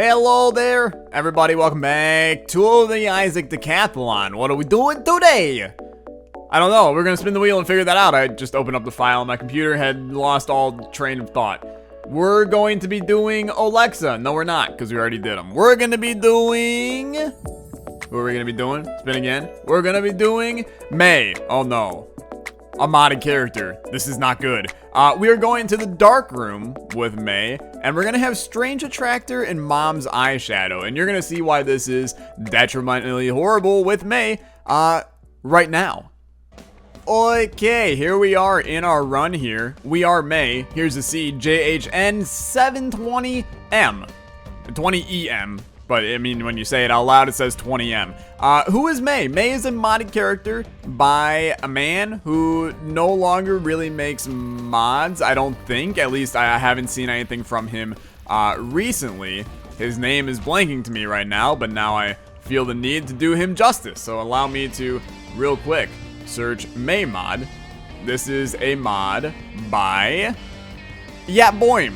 Hello there, everybody. Welcome back to the Isaac Decathlon. What are we doing today? I don't know. We're gonna spin the wheel and figure that out. I just opened up the file on my computer, had lost all train of thought. We're going to be doing Alexa. No, we're not, because we already did them. We're gonna be doing... Who are we gonna be doing? Spin again. We're gonna be doing MEI. Oh no. A modded character. This is not good. We are going to the dark room with MEI, and we're gonna have Strange Attractor and Mom's Eyeshadow, and you're gonna see why this is detrimentally horrible with MEI right now. Okay, here we are in our run here. We are MEI. Here's the seed, JHN 720M. 20EM. But, I mean, when you say it out loud, it says 20M. Who is MEI? MEI is a modded character by a man who no longer really makes mods, I don't think. At least I haven't seen anything from him recently. His name is blanking to me right now, but now I feel the need to do him justice. So allow me to, real quick, search MEI mod. This is a mod by Boim.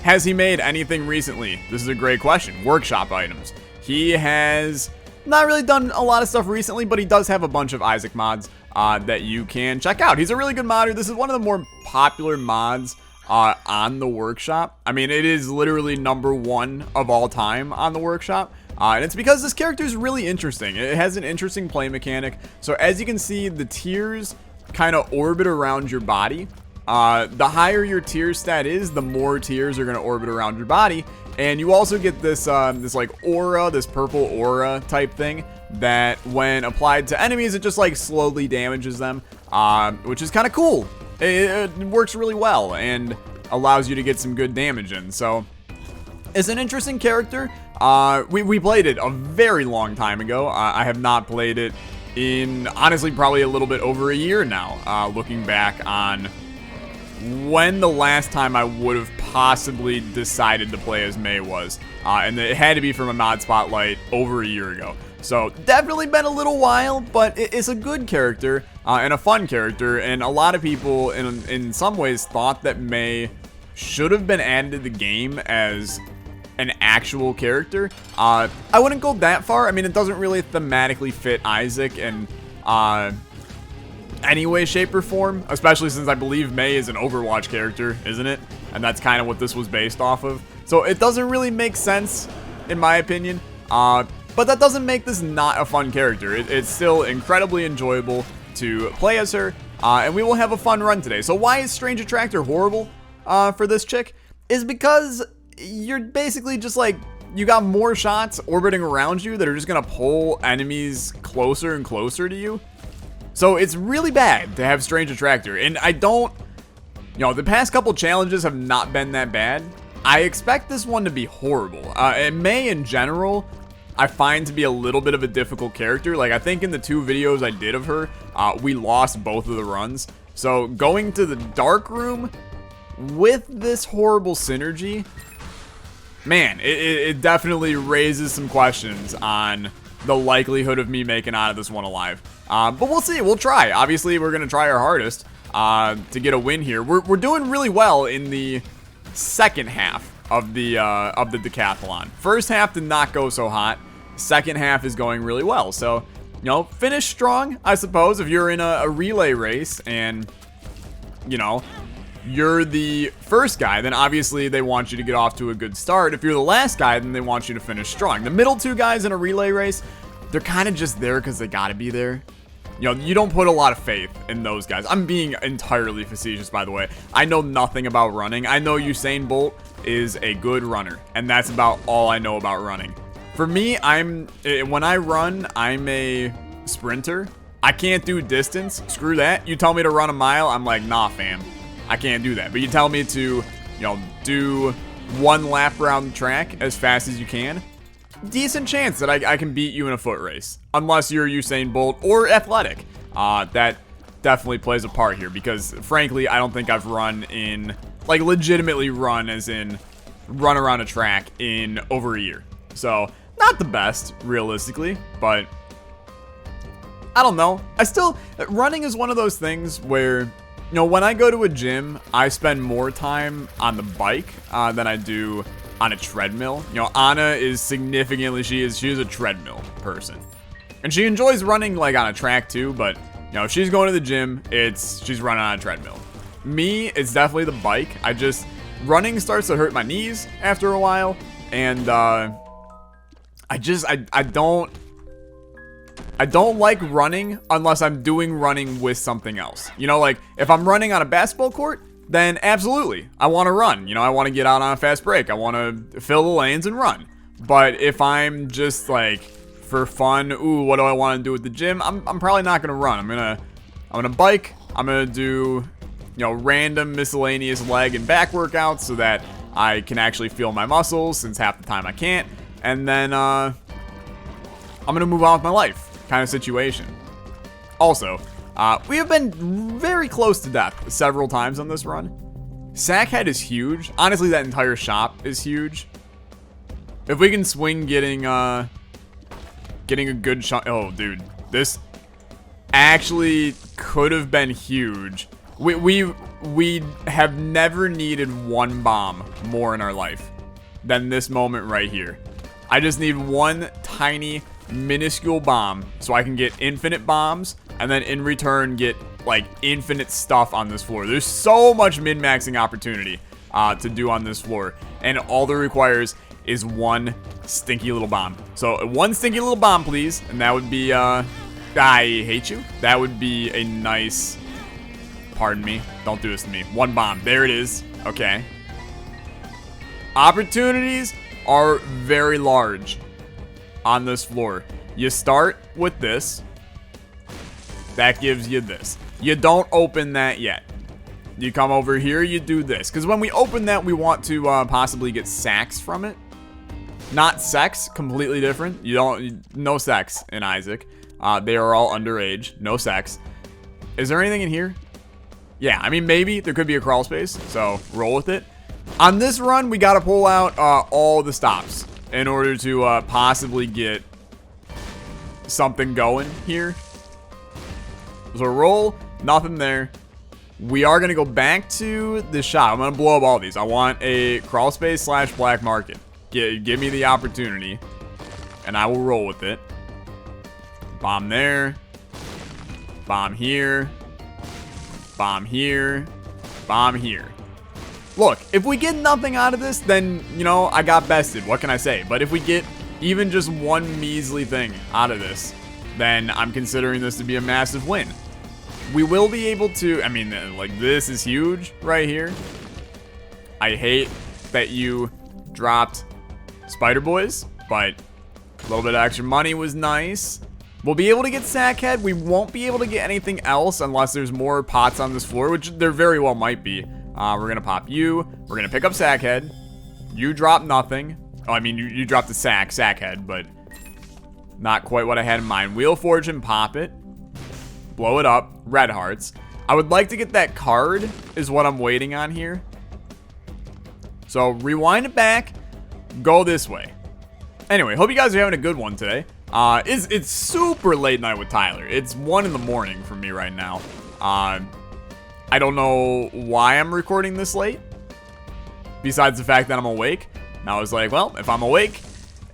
Has he made anything recently? This is a great question. Workshop items. He has not really done a lot of stuff recently, but he does have a bunch of Isaac mods that you can check out. He's a really good modder. This is one of the more popular mods on the workshop. I mean, it is literally #1 of all time on the workshop. And it's because this character is really interesting. It has an interesting play mechanic. So as you can see, the tiers kind of orbit around your body. The higher your tier stat is, the more tiers are going to orbit around your body. And you also get this this like aura, this purple aura type thing that when applied to enemies, it just like slowly damages them, which is kind of cool. It works really well and allows you to get some good damage in. So it's an interesting character. We played it a very long time ago. I have not played it in, honestly, probably a little bit over a year now, looking back on when the last time I would have possibly decided to play as MEI was. And it had to be from a mod spotlight over a year ago. So definitely been a little while, but it's a good character and a fun character. And a lot of people in some ways thought that MEI should have been added to the game as an actual character. I wouldn't go that far. I mean, it doesn't really thematically fit Isaac and any way, shape, or form, especially since I believe MEI is an Overwatch character, isn't it? And that's kind of what this was based off of. So it doesn't really make sense, in my opinion. But that doesn't make this not a fun character. It's still incredibly enjoyable to play as her, and we will have a fun run today. So why is Strange Attractor horrible for this chick? Is because you're basically just like, you got more shots orbiting around you that are just gonna pull enemies closer and closer to you. So it's really bad to have Strange Attractor, and I don't, the past couple challenges have not been that bad. I expect this one to be horrible. And MEI in general, I find to be a little bit of a difficult character. Like, I think in the 2 videos I did of her, we lost both of the runs. So going to the dark room with this horrible synergy, man, it definitely raises some questions on the likelihood of me making out of this one alive. But we'll see. We'll try. Obviously, we're going to try our hardest to get a win here. We're doing really well in the second half of the decathlon. First half did not go so hot. Second half is going really well. So, finish strong, I suppose. If you're in a relay race and, you're the first guy, then obviously they want you to get off to a good start. If you're the last guy, then they want you to finish strong. The middle 2 guys in a relay race, they're kind of just there because they got to be there. You don't put a lot of faith in those guys. I'm being entirely facetious, by the way. I know nothing about running. I know Usain Bolt is a good runner, and that's about all I know about running. For me, when I run, I'm a sprinter. I can't do distance. Screw that. You tell me to run a mile, I'm like, nah, fam. I can't do that. But you tell me to, do 1 lap around the track as fast as you can, decent chance that I can beat you in a foot race. Unless you're Usain Bolt or athletic. That definitely plays a part here, because frankly, I don't think I've run in, like, legitimately run as in run around a track in over a year. So, not the best, realistically, but I don't know. Running is one of those things where, when I go to a gym, I spend more time on the bike than I do on a treadmill. You know, Anna is significantly, she is a treadmill person. And she enjoys running like on a track too, but you know, if she's going to the gym, she's running on a treadmill. Me, it's definitely the bike. Running starts to hurt my knees after a while, and I don't like running unless I'm doing running with something else. You know, like if I'm running on a basketball court, then absolutely, I want to run. You know, I want to get out on a fast break. I want to fill the lanes and run. But if I'm just like for fun, ooh, what do I want to do at the gym? I'm probably not gonna run. I'm gonna bike. I'm gonna do, you know, random miscellaneous leg and back workouts so that I can actually feel my muscles, since half the time I can't. And then I'm gonna move on with my life, kind of situation. Also, we have been very close to death several times on this run. Sackhead is huge. Honestly, that entire shop is huge. If we can swing getting a good shot. Oh, dude, this actually could have been huge. We have never needed one bomb more in our life than this moment right here. I just need one tiny, minuscule bomb so I can get infinite bombs, and then in return get like infinite stuff on this floor. There's so much min-maxing opportunity to do on this floor, and all that requires is one stinky little bomb. So one stinky little bomb, please, and that would be I hate you. That would be a nice, pardon me, don't do this to me. One bomb, there it is. Okay. Opportunities are very large on this floor. You start with this. That gives you this. You don't open that yet. You come over here, you do this. Because when we open that, we want to possibly get sacks from it. Not sex, completely different. No sex in Isaac. They are all underage, no sex. Is there anything in here? Yeah, I mean, maybe there could be a crawl space, so roll with it. On this run, we got to pull out all the stops in order to possibly get something going here. So roll, nothing there. We are going to go back to the shop. I'm going to blow up all these. I want a crawl space / black market. Give me the opportunity, and I will roll with it. Bomb there. Bomb here. Bomb here. Bomb here. Look, if we get nothing out of this, then, you know, I got bested. What can I say? But if we get even just one measly thing out of this, then I'm considering this to be a massive win. We will be able to, I mean, like, this is huge right here. I hate that you dropped Spider Boys, but a little bit of extra money was nice. We'll be able to get Sackhead. We won't be able to get anything else unless there's more pots on this floor, which there very well might be. We're going to pop you. We're going to pick up Sackhead. You drop nothing. Oh, I mean, you dropped the Sackhead, but not quite what I had in mind. Wheel Forge and pop it. Blow it up. Red hearts. I would like to get that card is what I'm waiting on here. So rewind it back. Go this way. Anyway, hope you guys are having a good one today. It's super late night with Tyler. It's 1 in the morning for me right now. I don't know why I'm recording this late, besides the fact that I'm awake. And I was like, well, if I'm awake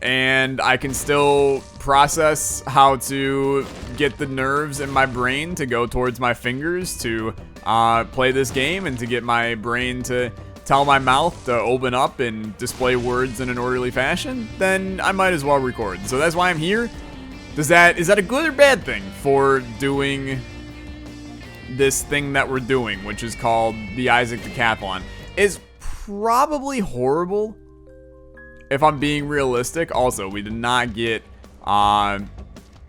and I can still process how to get the nerves in my brain to go towards my fingers to play this game, and to get my brain to tell my mouth to open up and display words in an orderly fashion, then I might as well record. So that's why I'm here. Is that a good or bad thing for doing this thing that we're doing, which is called the Isaac Decathlon? Is probably horrible, if I'm being realistic. Also, we did not get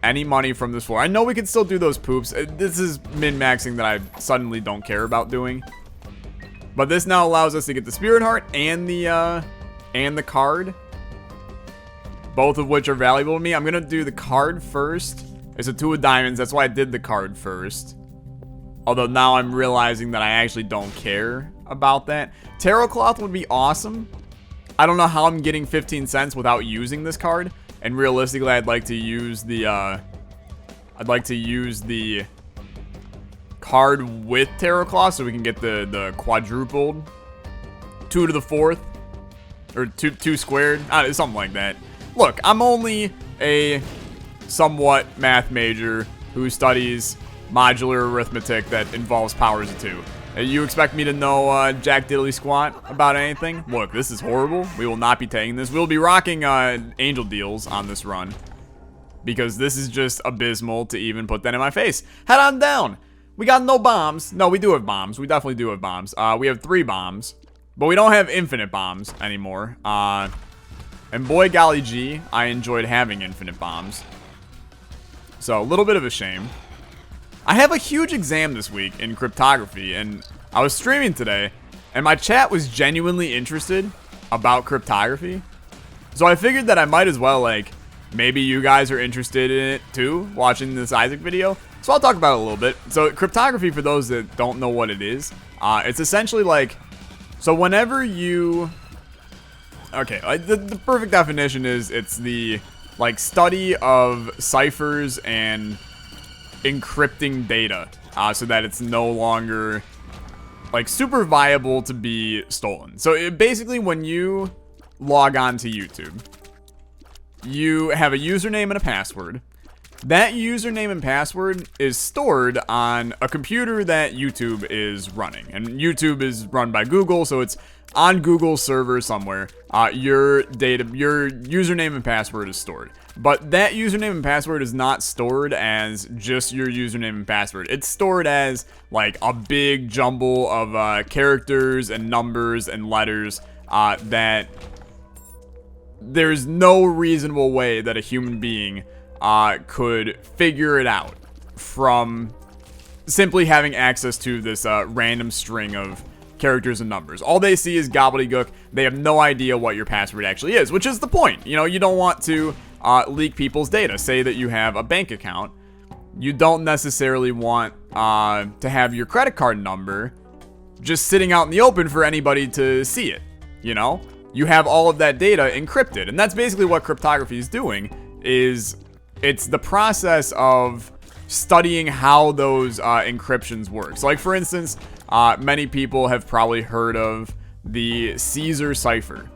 any money from this floor. I know we can still do those poops. This is min-maxing that I suddenly don't care about doing. But this now allows us to get the Spirit Heart and the card, both of which are valuable to me. I'm gonna do the card first. It's a 2 of diamonds. That's why I did the card first. Although now I'm realizing that I actually don't care about that. Tarot Cloth would be awesome. I don't know how I'm getting 15 cents without using this card. And realistically, I'd like to use the card with Tarot Cloth so we can get the quadrupled 2 to the 4th or 2 squared, something like that. Look, I'm only a somewhat math major who studies modular arithmetic that involves powers of 2. You expect me to know jack diddly squat about anything? Look, this is horrible. We will not be taking this. We'll be rocking angel deals on this run, because this is just abysmal to even put that in my face. Head on down. We got no bombs. No, we do have bombs. We definitely do have bombs. We have 3 bombs, but we don't have infinite bombs anymore. And boy golly gee, I enjoyed having infinite bombs. So, a little bit of a shame. I have a huge exam this week in cryptography, and I was streaming today, and my chat was genuinely interested about cryptography. So I figured that I might as well, like, maybe you guys are interested in it too, watching this Isaac video. So I'll talk about it a little bit. So cryptography, for those that don't know what it is, it's essentially like, so whenever you, okay, the perfect definition is it's the, like, study of ciphers and encrypting data, so that it's no longer, like, super viable to be stolen. So basically, when you log on to YouTube, you have a username and a password. That username and password is stored on a computer that YouTube is running, and YouTube is run by Google, so it's on Google's server somewhere. Your username and password is stored. But that username and password is not stored as just your username and password. It's stored as, like, a big jumble of characters and numbers and letters that there's no reasonable way that a human being could figure it out from simply having access to this random string of characters and numbers. All they see is gobbledygook. They have no idea what your password actually is, which is the point. You know, you don't want to leak people's data. Say that you have a bank account. You don't necessarily want to have your credit card number just sitting out in the open for anybody to see it, you know? You have all of that data encrypted, and that's basically what cryptography is doing, is it's the process of studying how those encryptions work. So, like, for instance, many people have probably heard of the Caesar cipher.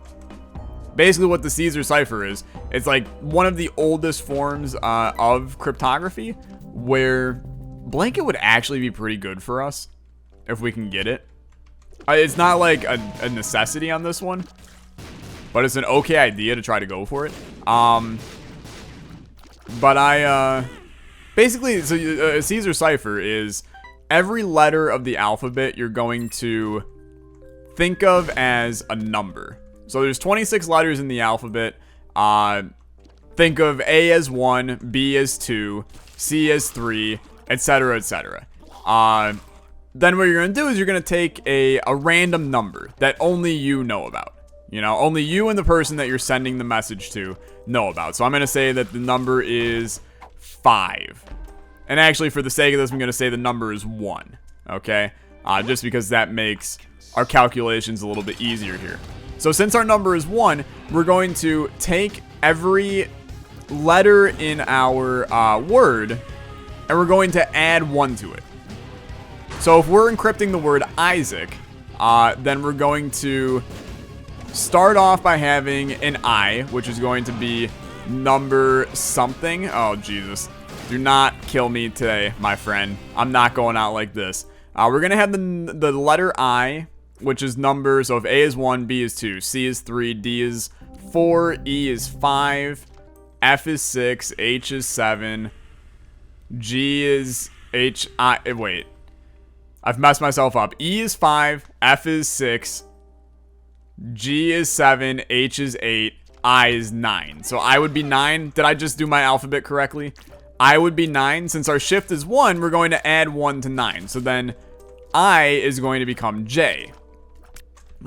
Basically, what the Caesar cipher is, it's like one of the oldest forms of cryptography, where blanket would actually be pretty good for us if we can get it. It's not like a necessity on this one, but it's an okay idea to try to go for it. But I basically, so a Caesar cipher is every letter of the alphabet you're going to think of as a number. So there's 26 letters in the alphabet. Think of A as 1, B as 2, C as 3, etc., etc. Then what you're going to do is you're going to take a random number that only you know about. You know, only you and the person that you're sending the message to know about. So I'm going to say that the number is 5. And actually, for the sake of this, I'm going to say the number is 1. Okay? Just because that makes our calculations a little bit easier here. So since our number is 1, we're going to take every letter in our word, and we're going to add 1 to it. So if we're encrypting the word Isaac, then we're going to start off by having an I, which is going to be number something. Oh, Jesus. Do not kill me today, my friend. I'm not going out like this. We're going to have the letter I, which is number, so if A is 1, B is 2, C is 3, D is 4, E is 5, F is 6, H is 7, G is wait. I've messed myself up. E is 5, F is 6, G is 7, H is 8, I is 9. So I would be 9. Did I just do my alphabet correctly? I would be 9. Since our shift is 1, we're going to add 1 to 9. So then I is going to become J.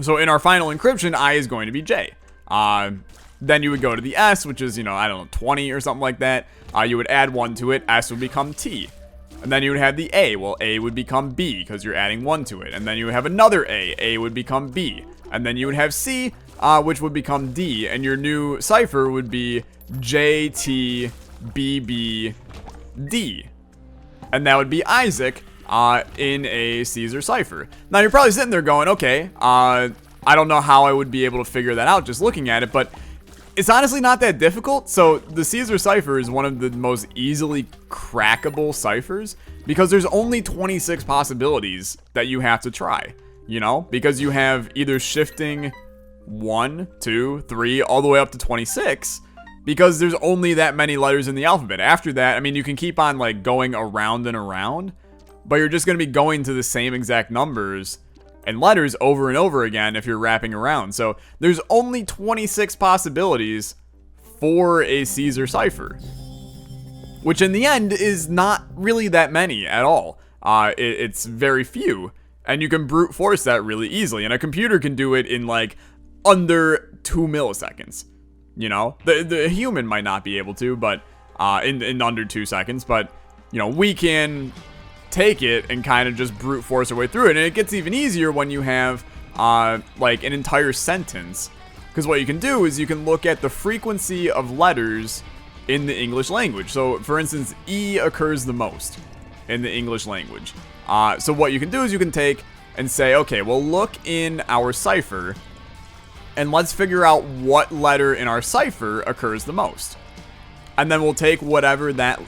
So in our final encryption, I is going to be J. Then you would go to the S, which is, you know, I don't know, 20 or something like that. You would add 1 to it. S would become T. And then you would have the A. Well, A would become B because you're adding 1 to it. And then you would have another A. A would become B. And then you would have C, which would become D. And your new cipher would be J, T, B, B, D. And that would be Isaac in a Caesar cipher. Now, you're probably sitting there going, okay, I don't know how I would be able to figure that out just looking at it, but it's honestly not that difficult. So the Caesar cipher is one of the most easily crackable ciphers because there's only 26 possibilities that you have to try, you know, because you have either shifting 1, 2, 3, all the way up to 26, because there's only that many letters in the alphabet. After that, I mean, you can keep on like going around and around, but you're just going to be going to the same exact numbers and letters over and over again if you're wrapping around. So there's only 26 possibilities for a Caesar cipher, which in the end is not really that many at all. It's very few, and you can brute force that really easily, and a computer can do it in like under 2 milliseconds. You know, the human might not be able to, but in under 2 seconds, but you know, we can take it and kind of just brute force our way through it. And it gets even easier when you have like an entire sentence, because what you can do is you can look at the frequency of letters in the English language. So for instance, E occurs the most in the English language. So what you can do is you can take and say, okay, well, look in our cipher and let's figure out what letter in our cipher occurs the most. And then we'll take whatever that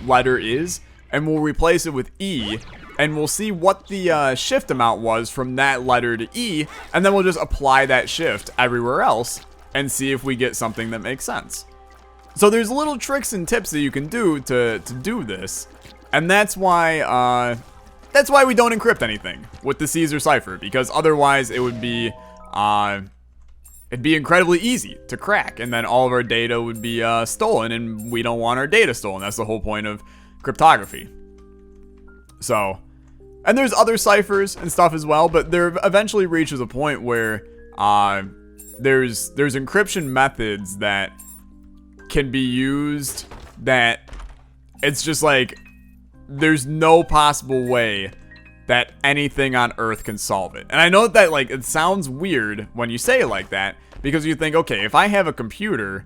letter is and we'll replace it with E, and we'll see what the shift amount was from that letter to E, and then we'll just apply that shift everywhere else and see if we get something that makes sense. So there's little tricks and tips that you can do to do this, and that's why we don't encrypt anything with the Caesar cipher, because otherwise it would be it'd be incredibly easy to crack, and then all of our data would be stolen, and we don't want our data stolen. That's the whole point of cryptography. So, and there's other ciphers and stuff as well, but there eventually reaches a point where there's encryption methods that can be used that it's just like there's no possible way that anything on Earth can solve it. And I know that like it sounds weird when you say it like that, because you think, okay, if I have a computer's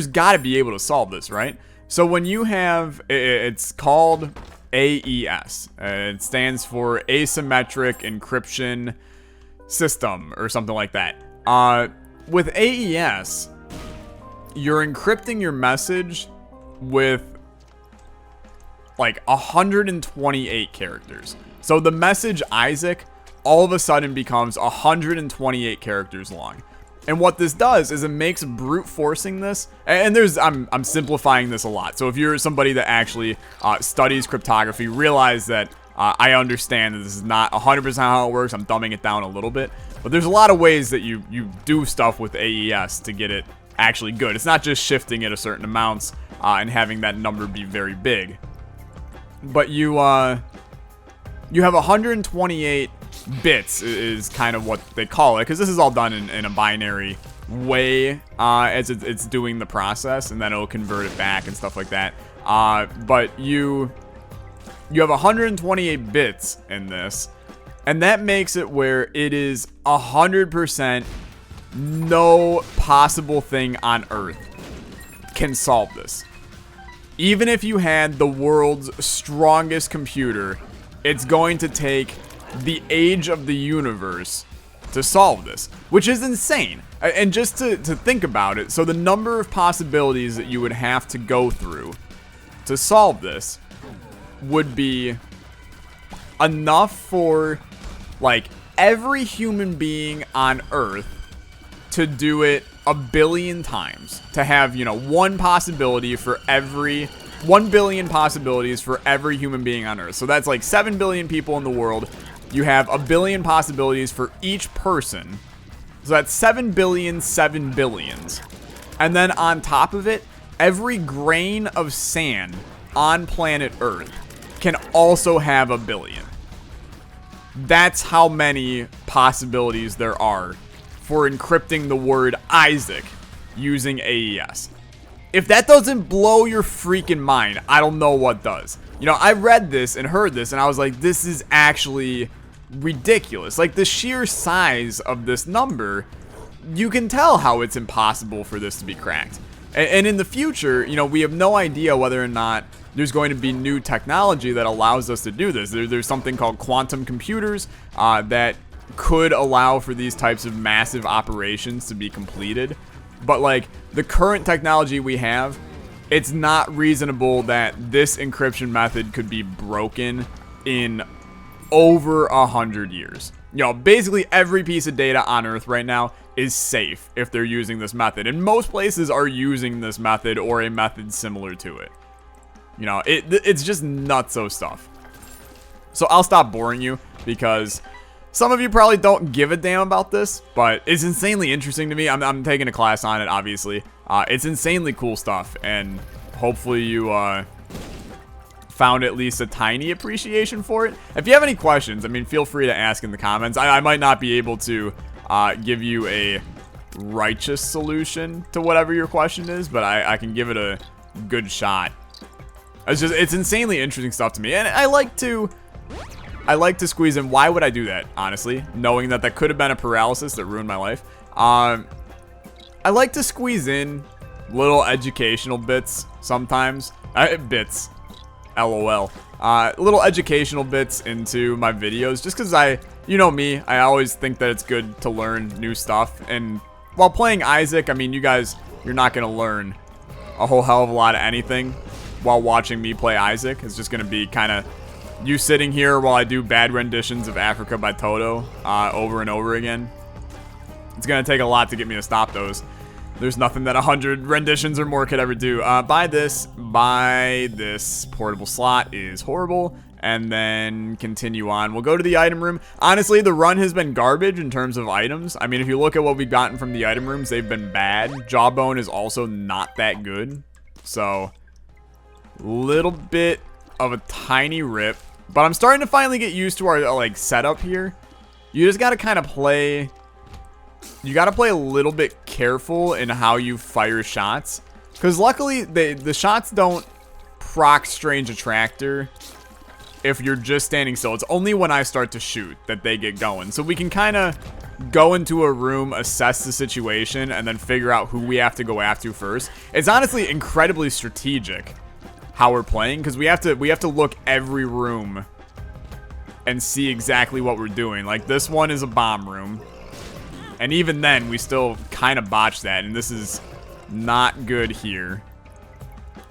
got to be able to solve this, right? So when you have, it's called AES. It stands for Asymmetric Encryption System or something like that. With AES, you're encrypting your message with like 128 characters. So the message Isaac all of a sudden becomes 128 characters long. And what this does is it makes brute forcing this, and I'm simplifying this a lot. So if you're somebody that actually studies cryptography, realize that I understand that this is not 100% how it works. I'm dumbing it down a little bit, but there's a lot of ways that you do stuff with AES to get it actually good. It's not just shifting it a certain amounts and having that number be very big, but you have 128 bits is kind of what they call it, because this is all done in a binary way as it's doing the process, and then it'll convert it back and stuff like that. But you have 128 bits in this, and that makes it where it is 100% no possible thing on Earth can solve this. Even if you had the world's strongest computer, it's going to take the age of the universe to solve this, which is insane. And just to think about it, so the number of possibilities that you would have to go through to solve this would be enough for like every human being on Earth to do it 1 billion times, to have, you know, 1 possibility for every 1 billion possibilities for every human being on Earth. So that's like 7 billion people in the world. You have 1 billion possibilities for each person. So that's 7 billion 7 billions. And then on top of it, every grain of sand on planet Earth can also have 1 billion. That's how many possibilities there are for encrypting the word Isaac using AES. If that doesn't blow your freaking mind, I don't know what does. You know, I read this and heard this, and I was like, this is actually ridiculous. Like, the sheer size of this number, you can tell how it's impossible for this to be cracked. And in the future, you know, we have no idea whether or not there's going to be new technology that allows us to do this. There's something called quantum computers that could allow for these types of massive operations to be completed. But like the current technology we have, it's not reasonable that this encryption method could be broken in over 100 years. You know, basically every piece of data on Earth right now is safe if they're using this method. And most places are using this method or a method similar to it. You know, it's just nutso stuff. So I'll stop boring you because some of you probably don't give a damn about this, but it's insanely interesting to me. I'm taking a class on it, obviously. It's insanely cool stuff, and hopefully you found at least a tiny appreciation for it. If you have any questions, I mean, feel free to ask in the comments. I might not be able to give you a righteous solution to whatever your question is, but I can give it a good shot. It's insanely interesting stuff to me, and I like to squeeze in. Why would I do that, honestly? Knowing that could have been a paralysis that ruined my life. I like to squeeze in little educational bits sometimes. Bits. LOL. Little educational bits into my videos just because you know me, I always think that it's good to learn new stuff. And while playing Isaac, I mean, you're not going to learn a whole hell of a lot of anything while watching me play Isaac. It's just going to be kind of you sitting here while I do bad renditions of Africa by Toto over and over again. It's going to take a lot to get me to stop those. There's nothing that 100 renditions or more could ever do. Buy this portable slot is horrible, and then continue on. We'll go to the item room. Honestly, the run has been garbage in terms of items. I mean, if you look at what we've gotten from the item rooms, they've been bad. Jawbone is also not that good. So, little bit of a tiny rip. But I'm starting to finally get used to our like setup here. You just got to kind of play... You got to play a little bit careful in how you fire shots. Because luckily, the shots don't proc Strange Attractor if you're just standing still. It's only when I start to shoot that they get going. So we can kind of go into a room, assess the situation, and then figure out who we have to go after first. It's honestly incredibly strategic how we're playing, because we have to look every room and see exactly what we're doing. Like, this one is a bomb room. And even then, we still kind of botched that, and this is not good here.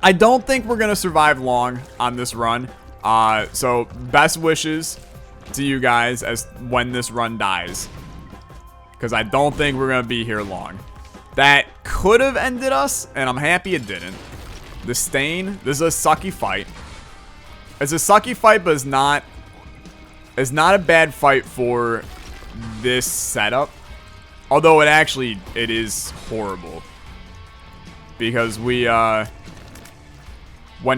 I don't think we're going to survive long on this run. So, best wishes to you guys as when this run dies. Because I don't think we're going to be here long. That could have ended us, and I'm happy it didn't. The Stain, this is a sucky fight. It's a sucky fight, but it's not a bad fight for this setup. Although it is horrible. Because when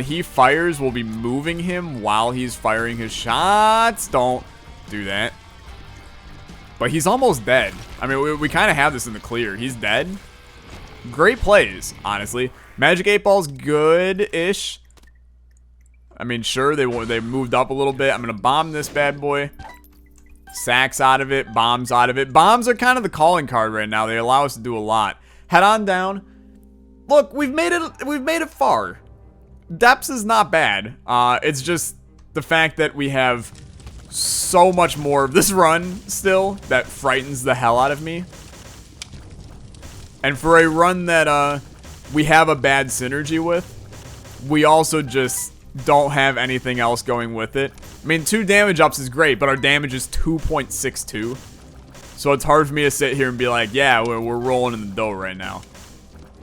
he fires, we'll be moving him while he's firing his shots. Don't do that. But he's almost dead. I mean, we kind of have this in the clear. He's dead. Great plays, honestly. Magic 8 Ball's good-ish. I mean, sure, they moved up a little bit. I'm going to bomb this bad boy. Sacks out of it, bombs out of it. Bombs are kind of the calling card right now. They allow us to do a lot. Head on down. Look, we've made it far. Depths is not bad. It's just the fact that we have so much more of this run still that frightens the hell out of me. And for a run that we have a bad synergy with, we also just don't have anything else going with it. I mean, 2 damage ups is great, but our damage is 2.62. So it's hard for me to sit here and be like, yeah, we're rolling in the dough right now.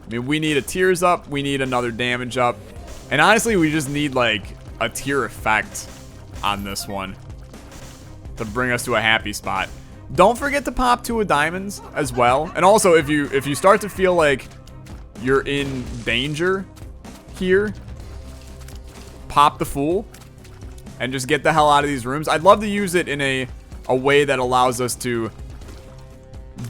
I mean, we need a tears up. We need another damage up. And honestly, we just need, like, a tier effect on this one to bring us to a happy spot. Don't forget to pop 2 of diamonds as well. And also, if you start to feel like you're in danger here, pop the Fool and just get the hell out of these rooms. I'd love to use it in a way that allows us to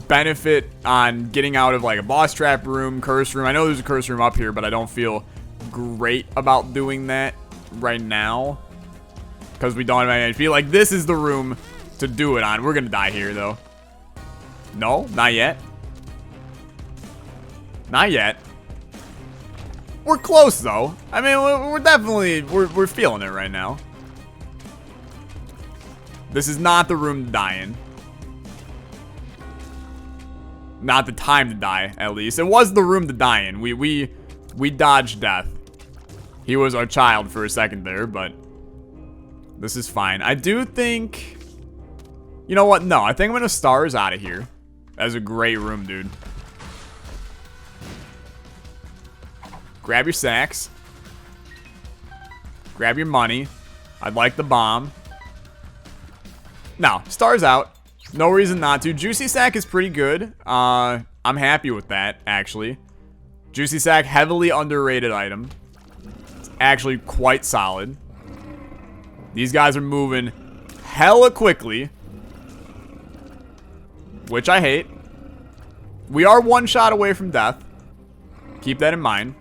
benefit on getting out of like a boss trap room, curse room. I know there's a curse room up here, but I don't feel great about doing that right now because we don't have any HP. Like, this is the room to do it on. We're gonna die here though. No, not yet. Not yet. We're close though. I mean, we're definitely we're feeling it right now. This is not the room to die in. Not the time to die, at least. It was the room to die in. We dodged death. He was our child for a second there, but this is fine. I do think... You know what? No, I think I'm gonna stars out of here. That's a great room, dude. Grab your sacks. Grab your money. I'd like the bomb. No, stars out. No reason not to. Juicy sack is pretty good. I'm happy with that, actually. Juicy sack, heavily underrated item. It's actually quite solid. These guys are moving hella quickly, which I hate. We are one shot away from death. Keep that in mind.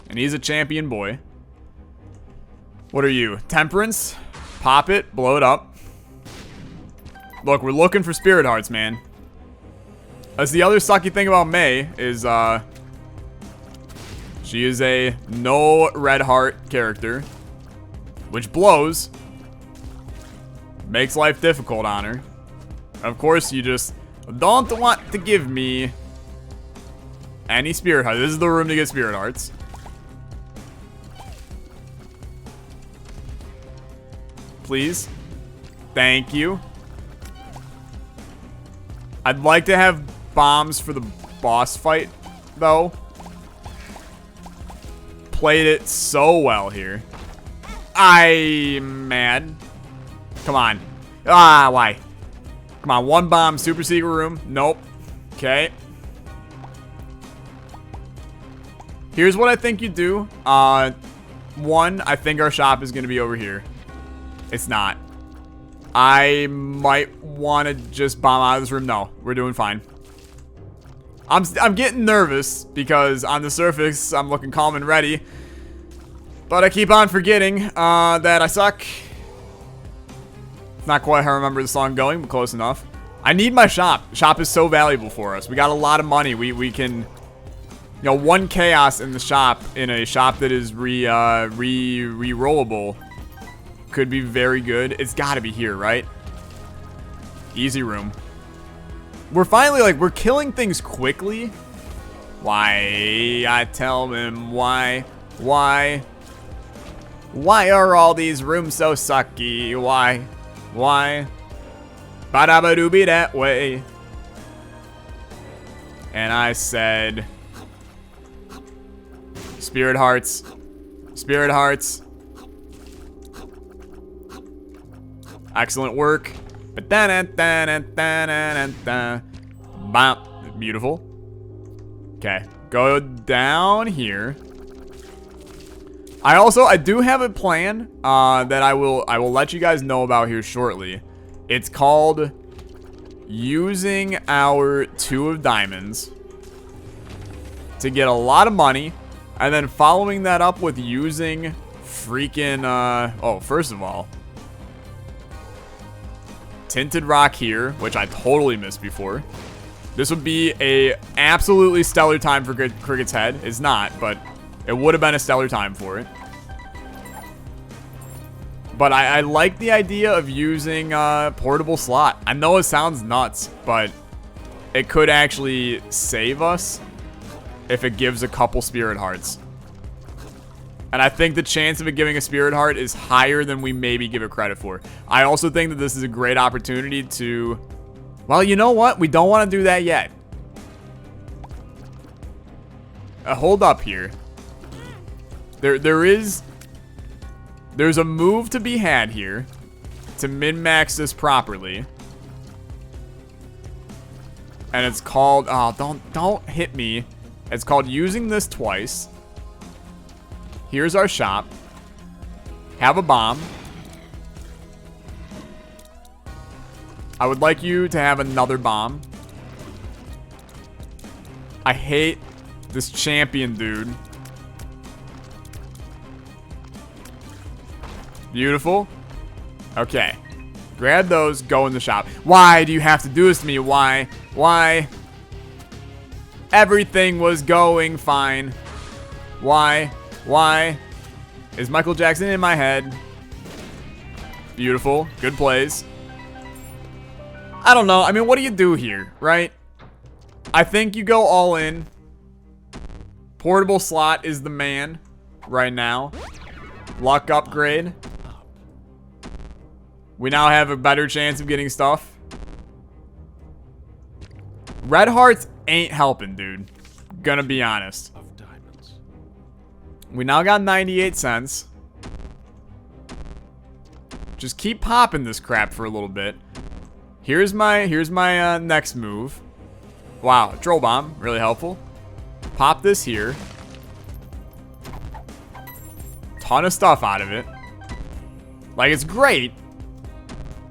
And he's a champion boy. What are you? Temperance? Pop it. Blow it up. Look, we're looking for spirit hearts, man. That's the other sucky thing about MEI is, she is a no red heart character, which blows. Makes life difficult on her. Of course, you just don't want to give me any spirit hearts. This is the room to get spirit hearts. Please. Thank you. I'd like to have bombs for the boss fight, though. Played it so well here. I'm mad. Come on. Ah, why? Come on, one bomb, super secret room. Nope. Okay. Here's what I think you do. One, I think our shop is going to be over here. It's not. I might want to just bomb out of this room. No, we're doing fine. I'm getting nervous because on the surface, I'm looking calm and ready. But I keep on forgetting that I suck. Not quite how I remember the song going, but close enough. I need my shop. Shop is so valuable for us. We got a lot of money. We can, you know, one chaos in the shop, in a shop that is re-rollable, could be very good. It's got to be here, right? Easy room. We're finally, like, we're killing things quickly. Why? I tell them why. Why? Why are all these rooms so sucky? Why? Why? Ba-da-ba-doo-be that way. And I said... Spirit hearts. Spirit hearts. Excellent work. Beautiful. Okay. Go down here. I do have a plan that I will let you guys know about here shortly. It's called using our 2 of diamonds to get a lot of money, and then following that up with using freaking oh, first of all, tinted rock here, which I totally missed before. This would be a absolutely stellar time for Cricket's head. It's not, but it would have been a stellar time for it. But I like the idea of using portable slot. I know it sounds nuts, but it could actually save us if it gives a couple spirit hearts. And I think the chance of it giving a spirit heart is higher than we maybe give it credit for. I also think that this is a great opportunity to... Well, you know what? We don't want to do that yet. Hold up here. There's a move to be had here to min-max this properly. And it's called... Oh, don't hit me. It's called using this twice. Here's our shop. Have a bomb. I would like you to have another bomb. I hate this champion dude. Beautiful. Okay. Grab those, go in the shop. Why do you have to do this to me? Why? Why? Everything was going fine. Why? Why? Is Michael Jackson in my head? Beautiful. Good plays. I don't know. I mean, what do you do here, right? I think you go all in. Portable slot is the man right now. Luck upgrade. We now have a better chance of getting stuff. Red hearts ain't helping, dude. Gonna be honest. We now got 98 cents. Just keep popping this crap for a little bit. Here's my next move. Wow, troll bomb, really helpful. Pop this here. Ton of stuff out of it. Like, it's great.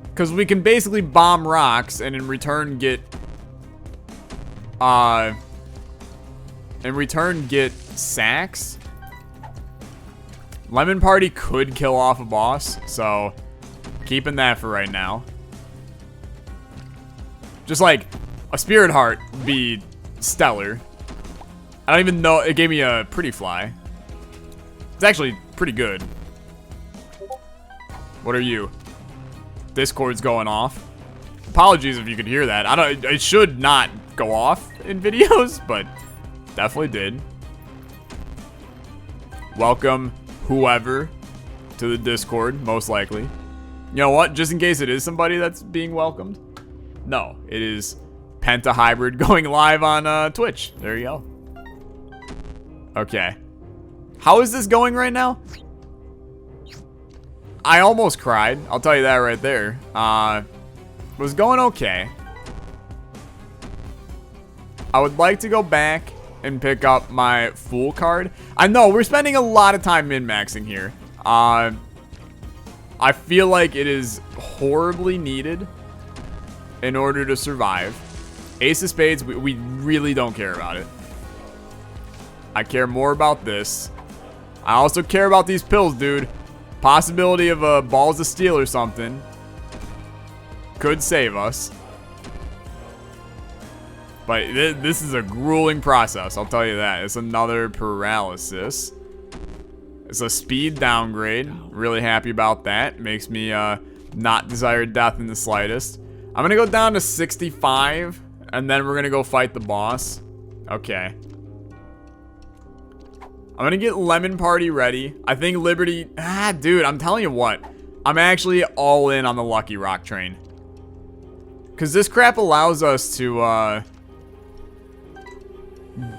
Because we can basically bomb rocks and in return get... sacks. Lemon Party could kill off a boss, so... keeping that for right now. Just like, a Spirit Heart would be stellar. I don't even know, it gave me a Pretty Fly. It's actually pretty good. What are you? Discord's going off. Apologies if you could hear that. It should not go off in videos, but definitely did. Welcome, whoever, to the Discord, most likely. You know what? Just in case it is somebody that's being welcomed. No, it is Penta Hybrid going live on Twitch. There you go. Okay. How is this going right now? I almost cried. I'll tell you that right there. Was going okay. I would like to go back and pick up my Fool card. I know, we're spending a lot of time min-maxing here. I feel like it is horribly needed in order to survive. Ace of Spades, we really don't care about it. I care more about this. I also care about these pills, dude. Possibility of a Balls of Steel or something could save us. But this is a grueling process, I'll tell you that. It's another paralysis. It's a speed downgrade. Really happy about that. Makes me not desire death in the slightest. I'm gonna go down to 65, and then we're gonna go fight the boss. Okay. I'm gonna get Lemon Party ready. I think Liberty... dude, I'm telling you what. I'm actually all in on the Lucky Rock train. Because this crap allows us to,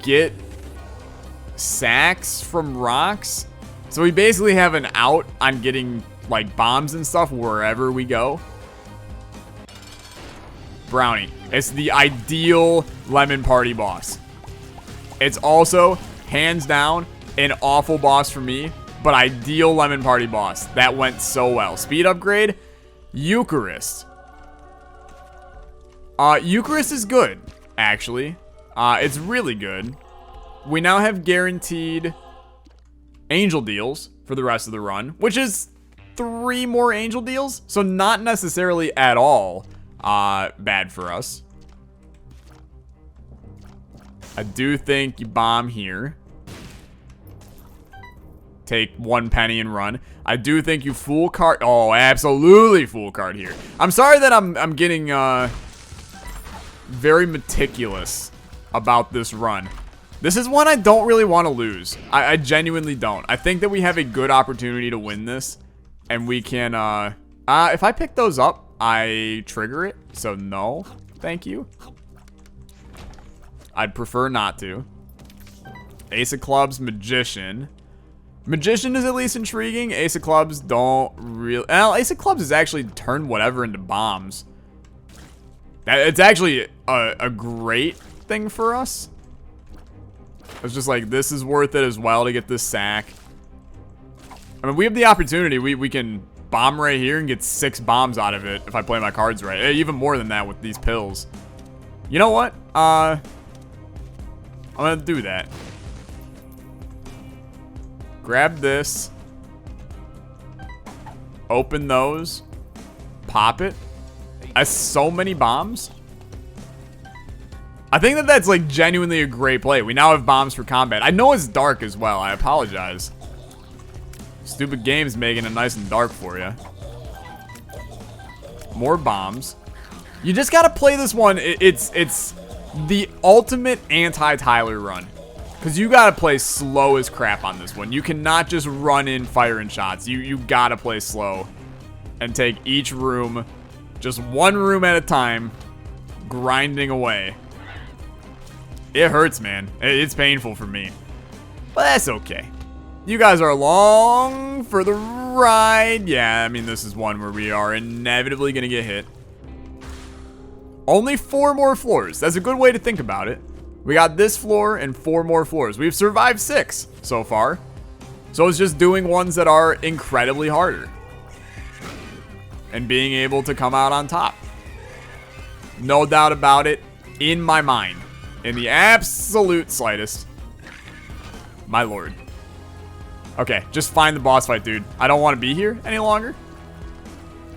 get sacks from rocks. So we basically have an out on getting, like, bombs and stuff wherever we go. Brownie. It's the ideal Lemon Party boss. It's also, hands down, an awful boss for me, but ideal Lemon Party boss. That went so well. Speed upgrade, Eucharist. Eucharist is good, actually. It's really good. We now have guaranteed angel deals for the rest of the run, which is 3 more angel deals, so not necessarily at all bad for us. I do think you bomb here. Take 1 penny and run. I do think you Fool card. Oh, absolutely Fool card here. I'm sorry that I'm getting very meticulous about this run. This is one I don't really want to lose. I genuinely don't. I think that we have a good opportunity to win this, and we can if I pick those up, I trigger it. So no, thank you. I'd prefer not to. Ace of Clubs, Magician. Magician is at least intriguing. Ace of Clubs don't really... Well, Ace of Clubs is actually turn whatever into bombs. It's actually a great thing for us. It's just like, this is worth it as well to get this sack. I mean, we have the opportunity. We can bomb right here and get 6 bombs out of it if I play my cards right. Even more than that with these pills. You know what? I'm gonna do that. Grab this. Open those. Pop it. That's so many bombs. I think that that's like genuinely a great play. We now have bombs for combat. I know it's dark as well. I apologize. Stupid game's making it nice and dark for you. More bombs. You just gotta play this one. It's the ultimate anti-Tyler run. Because you gotta play slow as crap on this one. You cannot just run in firing shots. You gotta play slow. And take each room, just one room at a time, grinding away. It hurts, man. It's painful for me. But that's okay. You guys are along for the ride. Yeah, I mean, this is one where we are inevitably gonna get hit. Only 4 more floors. That's a good way to think about it. We got this floor and 4 more floors. We've survived 6 so far. So it's just doing ones that are incredibly harder. And being able to come out on top. No doubt about it, in my mind. In the absolute slightest. My lord. Okay, just find the boss fight, dude. I don't want to be here any longer.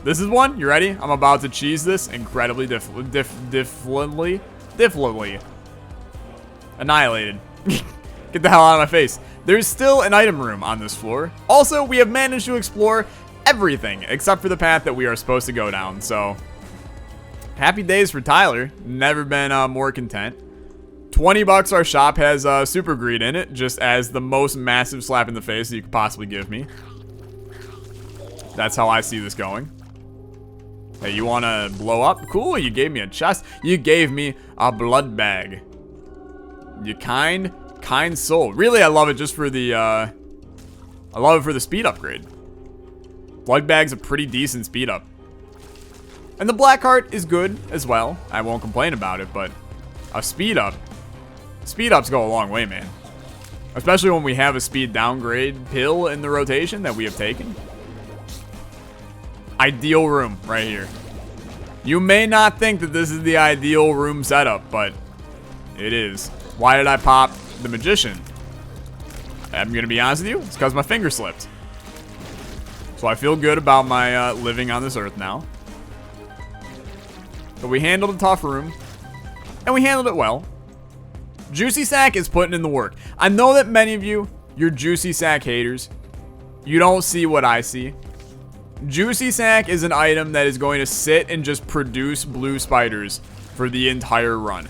This is one. You ready? I'm about to cheese this incredibly differently. Annihilated. Get the hell out of my face. There's still an item room on this floor. Also, we have managed to explore everything except for the path that we are supposed to go down. So, happy days for Tyler. Never been more content. 20 bucks our shop has super greed in it, just as the most massive slap in the face that you could possibly give me. That's how I see this going. Hey, you want to blow up? Cool, you gave me a chest. You gave me a blood bag. You kind soul. Really, I love it just for the, I love it for the speed upgrade. Blood bag's a pretty decent speed up. And the black heart is good as well. I won't complain about it, but a speed up. Speed ups go a long way, man. Especially when we have a speed downgrade pill in the rotation that we have taken. Ideal room right here. You may not think that this is the ideal room setup, but it is. Why did I pop the magician? I'm going to be honest with you. It's because my finger slipped. So I feel good about my living on this earth now. But we handled a tough room. And we handled it well. Juicy Sack is putting in the work. I know that many of you, you're Juicy Sack haters. You don't see what I see. Juicy Sack is an item that is going to sit and just produce blue spiders for the entire run.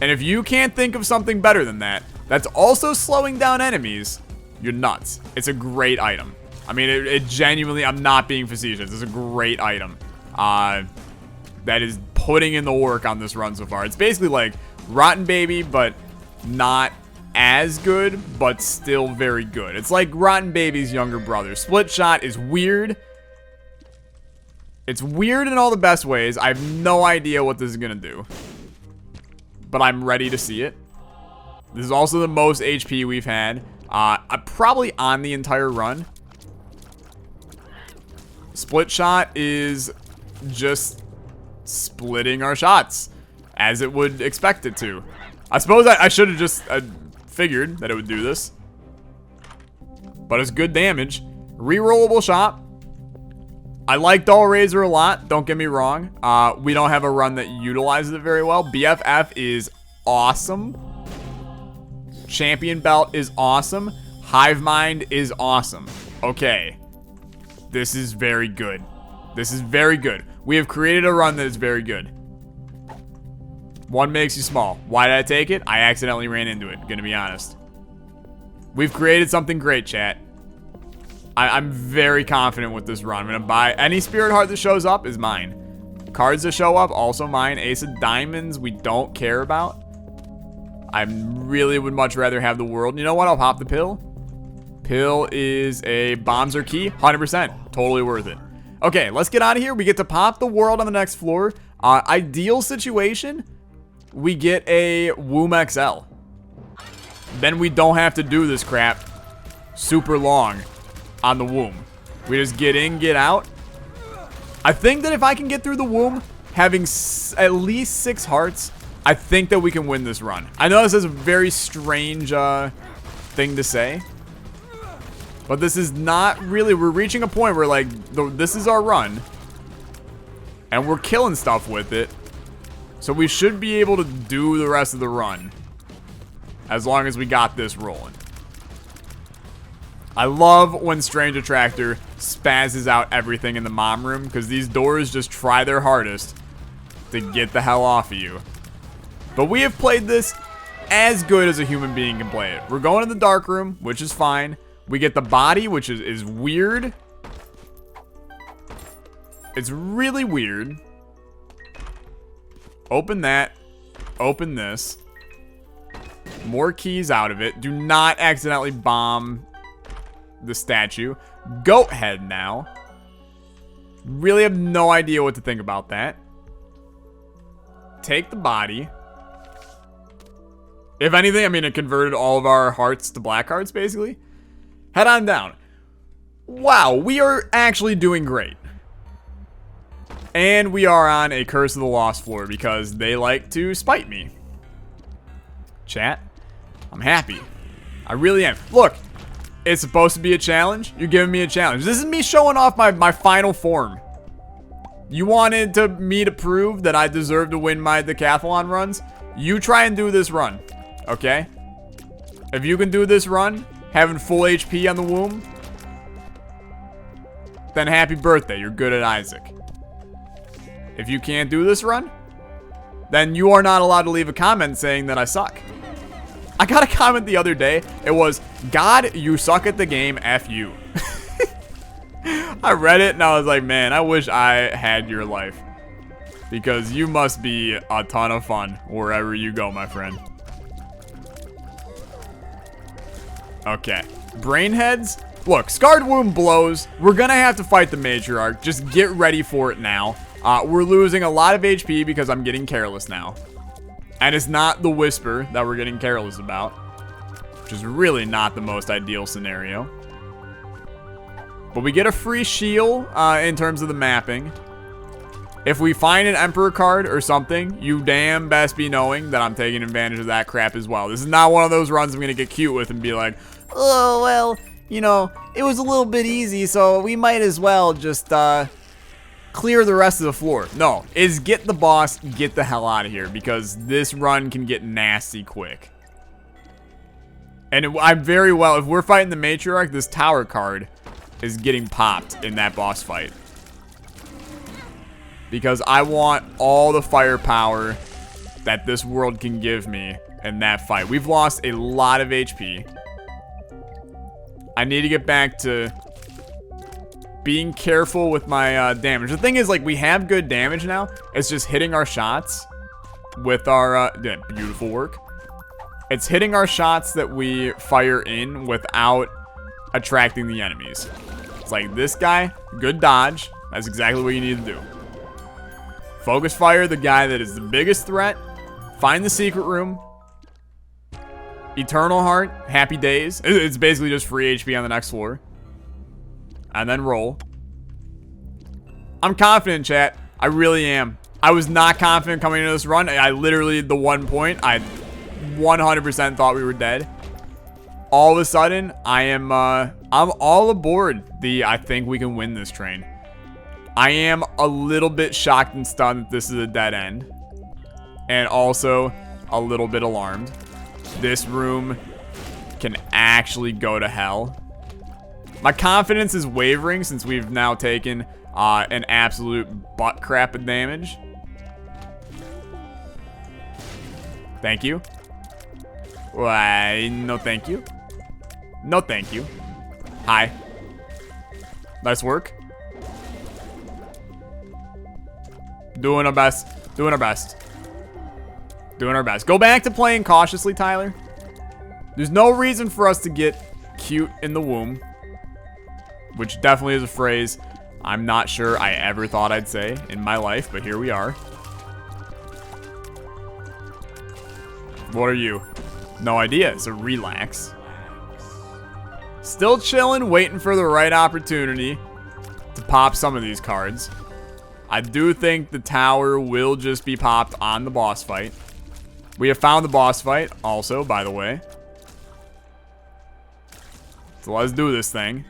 And if you can't think of something better than that, that's also slowing down enemies, you're nuts. It's a great item. I mean, it genuinely, I'm not being facetious. It's a great item. That is putting in the work on this run so far. It's basically like Rotten Baby, but not as good, but still very good. It's like Rotten Baby's younger brother. Split Shot is weird. It's weird in all the best ways. I have no idea what this is going to do. But I'm ready to see it. This is also the most HP we've had. Probably on the entire run. Split Shot is just splitting our shots as it would expect it to. I suppose I should have just figured that it would do this. But it's good damage. Rerollable shot. I like Doll Razor a lot, don't get me wrong. We don't have a run that utilizes it very well. BFF is awesome. Champion Belt is awesome. Hive Mind is awesome. Okay. This is very good. This is very good. We have created a run that is very good. One makes you small. Why did I take it? I accidentally ran into it, gonna be honest. We've created something great, chat. I'm very confident with this run. I'm gonna buy any Spirit Heart that shows up is mine. Cards that show up, also mine. Ace of Diamonds, we don't care about. I really would much rather have the world. You know what? I'll pop the pill. Pill is a bombs or key. 100%. Totally worth it. Okay, let's get out of here. We get to pop the world on the next floor. Ideal situation, we get a Womb XL. Then we don't have to do this crap super long on the Womb. We just get in, get out. I think that if I can get through the Womb, having at least 6 hearts, I think that we can win this run. I know this is a very strange thing to say. But this is not really, we're reaching a point where like, this is our run. And we're killing stuff with it. So we should be able to do the rest of the run. As long as we got this rolling. I love when Strange Attractor spazzes out everything in the mom room. Because these doors just try their hardest to get the hell off of you. But we have played this as good as a human being can play it. We're going in the dark room, which is fine. We get the body, which is weird. It's really weird. Open that. Open this. More keys out of it. Do not accidentally bomb the statue. Goat head now. Really have no idea what to think about that. Take the body. If anything, I mean, it converted all of our hearts to black hearts, basically. Head on down. Wow, we are actually doing great. And we are on a Curse of the Lost floor because they like to spite me. Chat, I'm happy. I really am. Look, it's supposed to be a challenge. You're giving me a challenge. This is me showing off my final form. You wanted me to prove that I deserve to win my decathlon runs? You try and do this run, okay? If you can do this run, having full HP on the womb, then happy birthday, you're good at Isaac. If you can't do this run, then you are not allowed to leave a comment saying that I suck. I got a comment the other day. It was, God, you suck at the game, F you. I read it and I was like, man, I wish I had your life. Because you must be a ton of fun wherever you go, my friend. Okay. Brainheads. Look, Scarred Womb blows. We're going to have to fight the Matriarch. Just get ready for it now. We're losing a lot of HP because I'm getting careless now. And it's not the Whisper that we're getting careless about. Which is really not the most ideal scenario. But we get a free shield in terms of the mapping. If we find an Emperor card or something, you damn best be knowing that I'm taking advantage of that crap as well. This is not one of those runs I'm going to get cute with and be like, oh, well, you know, it was a little bit easy, so we might as well just clear the rest of the floor. No, is get the boss, get the hell out of here, because this run can get nasty quick. And I'm very well, if we're fighting the Matriarch, this tower card is getting popped in that boss fight. Because I want all the firepower that this world can give me in that fight. We've lost a lot of HP. I need to get back to being careful with my damage. The thing is, like, we have good damage now. It's just hitting our shots with our... yeah, beautiful work. It's hitting our shots that we fire in without attracting the enemies. It's like this guy, good dodge. That's exactly what you need to do. Focus fire the guy that is the biggest threat. Find the secret room. Eternal Heart, happy days. It's basically just free HP on the next floor. And then roll. I'm confident, chat. I really am. I was not confident coming into this run. I literally, the 1 point, I 100% thought we were dead. All of a sudden, I'm all aboard the I think we can win this train. I am a little bit shocked and stunned that this is a dead end. And also a little bit alarmed. This room can actually go to hell. My confidence is wavering since we've now taken an absolute butt crap of damage. Thank you. Why, no thank you. No thank you. Hi. Nice work. Doing our best. Doing our best. Doing our best. Go back to playing cautiously, Tyler. There's no reason for us to get cute in the womb. Which definitely is a phrase I'm not sure I ever thought I'd say in my life, but here we are. What are you? No idea, so relax. Still chilling, waiting for the right opportunity to pop some of these cards. I do think the tower will just be popped on the boss fight. We have found the boss fight also, by the way. So let's do this thing.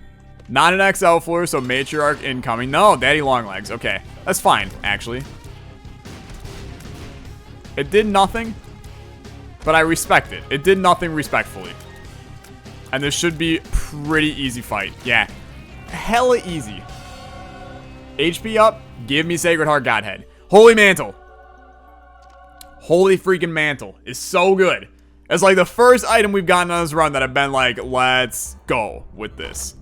Not an XL floor, so Matriarch incoming. No, Daddy Longlegs. Okay, that's fine, actually. It did nothing, but I respect it. It did nothing respectfully. And this should be pretty easy fight. Yeah, hella easy. HP up. Give me Sacred Heart Godhead. Holy Mantle. Holy freaking mantle is so good. It's like the first item we've gotten on this run that I've been like, let's go with this.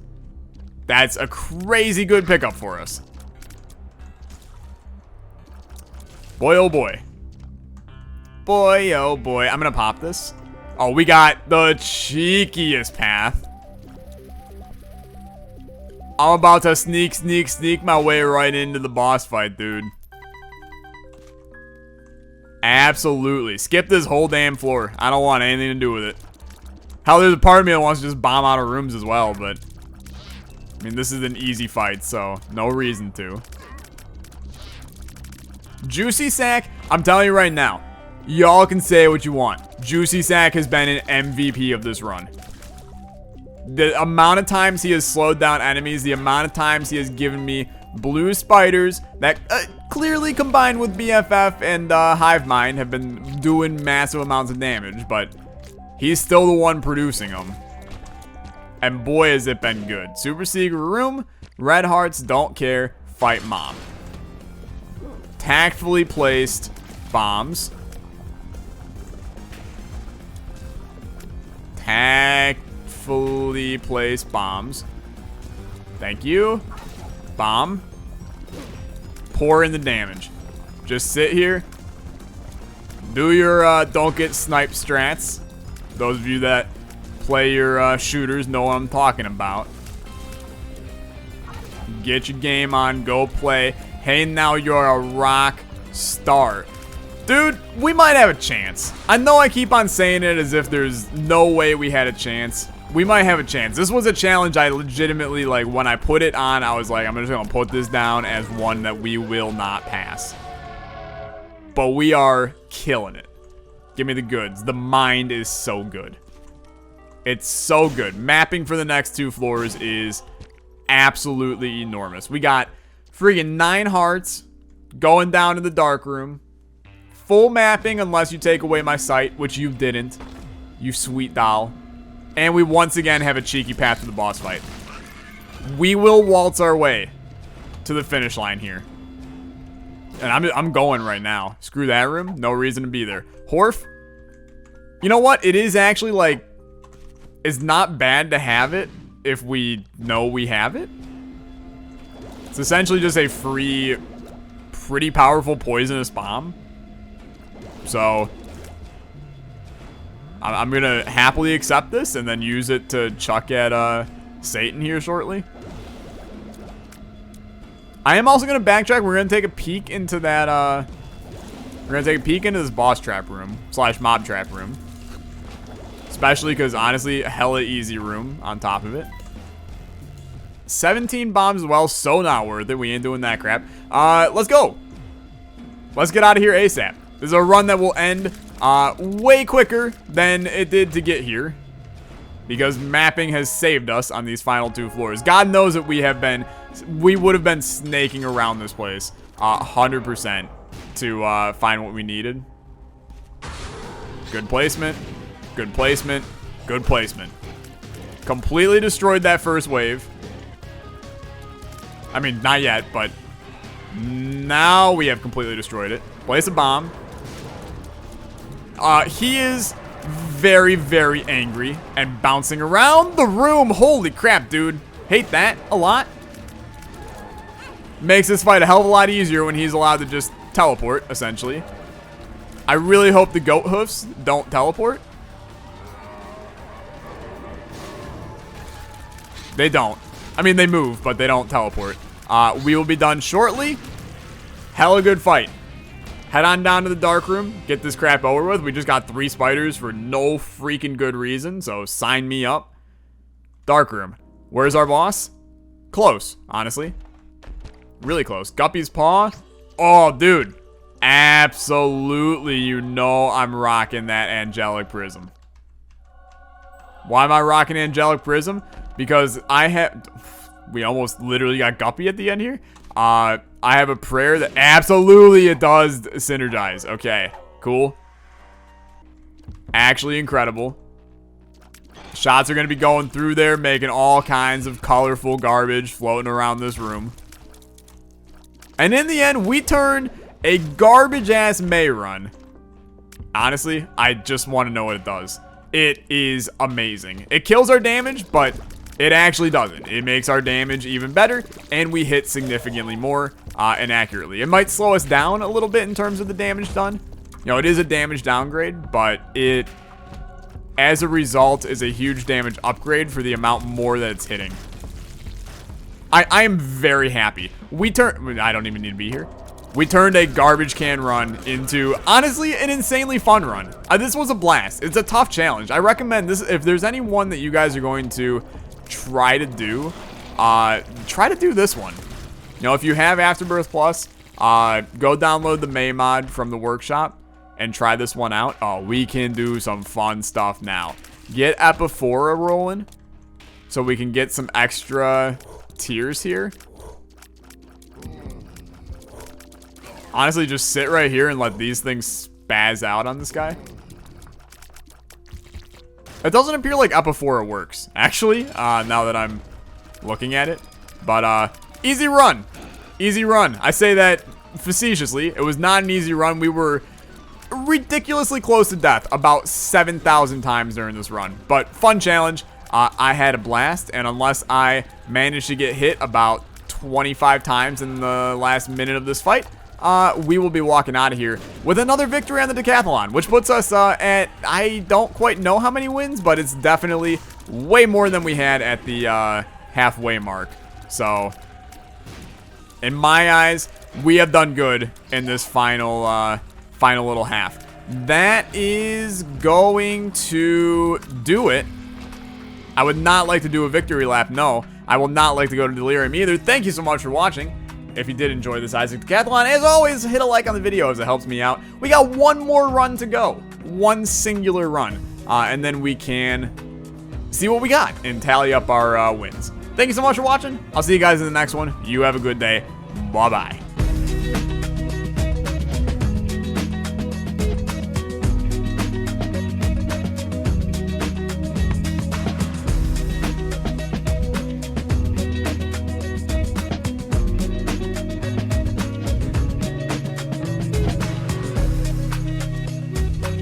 That's a crazy good pickup for us. Boy, oh boy. Boy, oh boy. I'm gonna pop this. Oh, we got the cheekiest path. I'm about to sneak my way right into the boss fight, dude. Absolutely. Skip this whole damn floor. I don't want anything to do with it. Hell, there's a part of me that wants to just bomb out of rooms as well, but... I mean, this is an easy fight, so no reason to. Juicy Sack, I'm telling you right now. Y'all can say what you want. Juicy Sack has been an MVP of this run. The amount of times he has slowed down enemies, the amount of times he has given me blue spiders that clearly combined with BFF and Hive Mind have been doing massive amounts of damage, but he's still the one producing them. And boy, has it been good. Super Secret Room, Red Hearts, don't care, fight Mom. Tactfully placed bombs. Tactfully placed bombs. Thank you. Bomb. Pour in the damage. Just sit here. Do your don't get sniped strats. Those of you that play your shooters know what I'm talking about. Get your game on. Go play. Hey, now you're a rock star. Dude, we might have a chance. I know I keep on saying it as if there's no way we had a chance. We might have a chance. This was a challenge I legitimately, like, when I put it on, I was like, I'm just gonna put this down as one that we will not pass. But we are killing it. Give me the goods. The mind is so good. It's so good. Mapping for the next 2 floors is absolutely enormous. We got friggin' 9 hearts going down to the dark room. Full mapping unless you take away my sight, which you didn't. You sweet doll. And we once again have a cheeky path to the boss fight. We will waltz our way to the finish line here. And I'm going right now. Screw that room. No reason to be there. Horf. You know what? It is actually like... It's not bad to have it if we know we have it. It's essentially just a free, pretty powerful poisonous bomb. So... I'm gonna happily accept this and then use it to chuck at Satan here shortly. I am also gonna backtrack. We're gonna take a peek into that we're gonna take a peek into this boss trap room / mob trap room. Especially because honestly, a hella easy room on top of it. 17 bombs as well, so not worth it. We ain't doing that crap. Let's go. Let's get out of here ASAP. This is a run that will end way quicker than it did to get here, because mapping has saved us on these final 2 floors. God knows that we would have been snaking around this place 100% to find what we needed. Good placement, good placement, good placement. Completely destroyed that first wave. I mean, not yet, but now we have completely destroyed it. Place a bomb. He is very, very angry and bouncing around the room. Holy crap, dude. Hate that a lot. Makes this fight a hell of a lot easier when he's allowed to just teleport, essentially. I really hope the goat hoofs don't teleport. They don't. I mean, they move, but they don't teleport. We will be done shortly. Hella good fight. Head on down to the dark room. Get this crap over with. We just got 3 spiders for no freaking good reason, so sign me up. Dark room. Where's our boss? Close, honestly. Really close. Guppy's Paw. Oh, dude. Absolutely, you know I'm rocking that Angelic Prism. Why am I rocking Angelic Prism? Because I have... We almost literally got Guppy at the end here. I have a prayer that absolutely it does synergize. Okay, cool. Actually incredible. Shots are going to be going through there, making all kinds of colorful garbage floating around this room. And in the end, we turn a garbage-ass MEI run Honestly, I just want to know what it does. It is amazing. It kills our damage, but it actually doesn't. It makes our damage even better, and we hit significantly more and accurately. It might slow us down a little bit in terms of the damage done. You know, it is a damage downgrade, but it, as a result, is a huge damage upgrade for the amount more that it's hitting. I am very happy. I don't even need to be here. We turned a garbage can run into, honestly, an insanely fun run. This was a blast. It's a tough challenge. I recommend this. If there's any one that you guys are going to try to do this one. You know, if you have Afterbirth Plus, go download the MEI mod from the workshop and try this one out. Oh, we can do some fun stuff now. Get Epiphora rolling so we can get some extra tiers here. Honestly, just sit right here and let these things spaz out on this guy. It doesn't appear like Epiphora works, actually, now that I'm looking at it. But, easy run. Easy run. I say that facetiously. It was not an easy run. We were ridiculously close to death about 7,000 times during this run. But, fun challenge. I had a blast, and unless I managed to get hit about 25 times in the last minute of this fight, we will be walking out of here with another victory on the decathlon, which puts us at, I don't quite know how many wins, but it's definitely way more than we had at the halfway mark. So, in my eyes, we have done good in this final little half. That is going to do it. I would not like to do a victory lap, no. I will not like to go to Delirium either. Thank you so much for watching. If you did enjoy this Isaac Decathlon, as always, hit a like on the video as it helps me out. We got one more run to go. One singular run. And then we can see what we got and tally up our wins. Thank you so much for watching. I'll see you guys in the next one. You have a good day. Bye-bye.